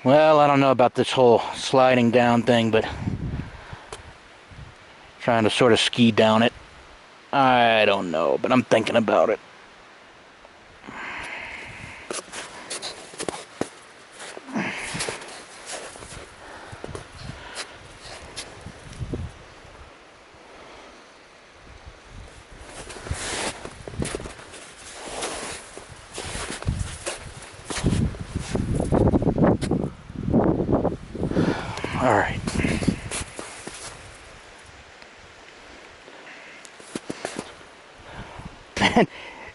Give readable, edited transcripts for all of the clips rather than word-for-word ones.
Well, I don't know about this whole sliding down thing, but trying to sort of ski down it. I don't know, but I'm thinking about it. All right.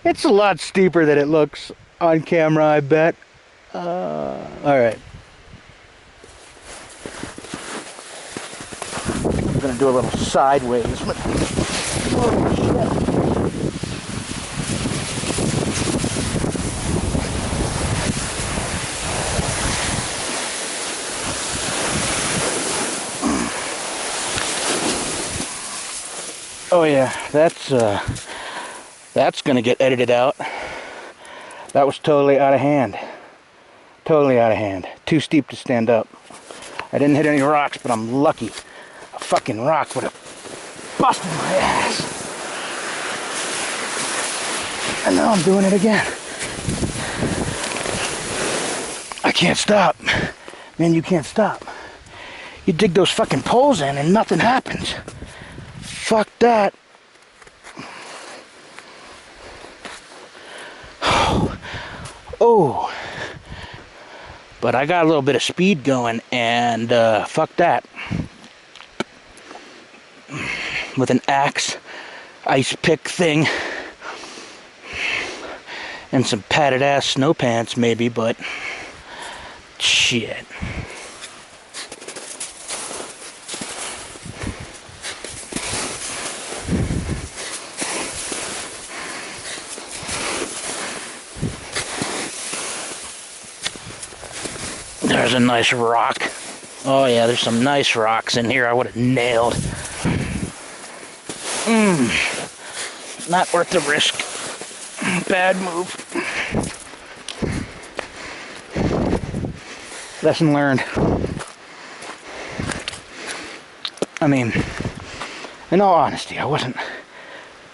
It's a lot steeper than it looks on camera, I bet. All right. I'm gonna do a little sideways. Oh, shit. Oh yeah, that's gonna get edited out. That was totally out of hand. Totally out of hand. Too steep to stand up. I didn't hit any rocks, but I'm lucky. A fucking rock would have busted my ass. And now I'm doing it again. I can't stop. Man, you can't stop. You dig those fucking poles in and nothing happens. Fuck that. Oh. But I got a little bit of speed going, and fuck that. With an axe, ice pick thing, and some padded ass snow pants maybe, but shit. There's a nice rock. Oh yeah, there's some nice rocks in here I would have nailed. Not worth the risk. Bad move. Lesson learned. I mean, in all honesty, I wasn't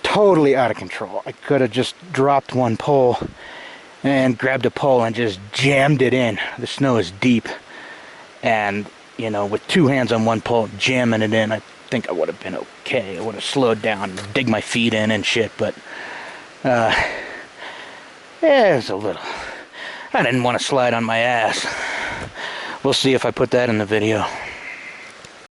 totally out of control. I could have just dropped one pole and grabbed a pole and just jammed it in. The snow is deep, and you know, with two hands on one pole jamming it in, I think I would have been okay. I would have slowed down and dig my feet in and shit, but yeah, it was a little, I didn't want to slide on my ass. We'll see if I put that in the video.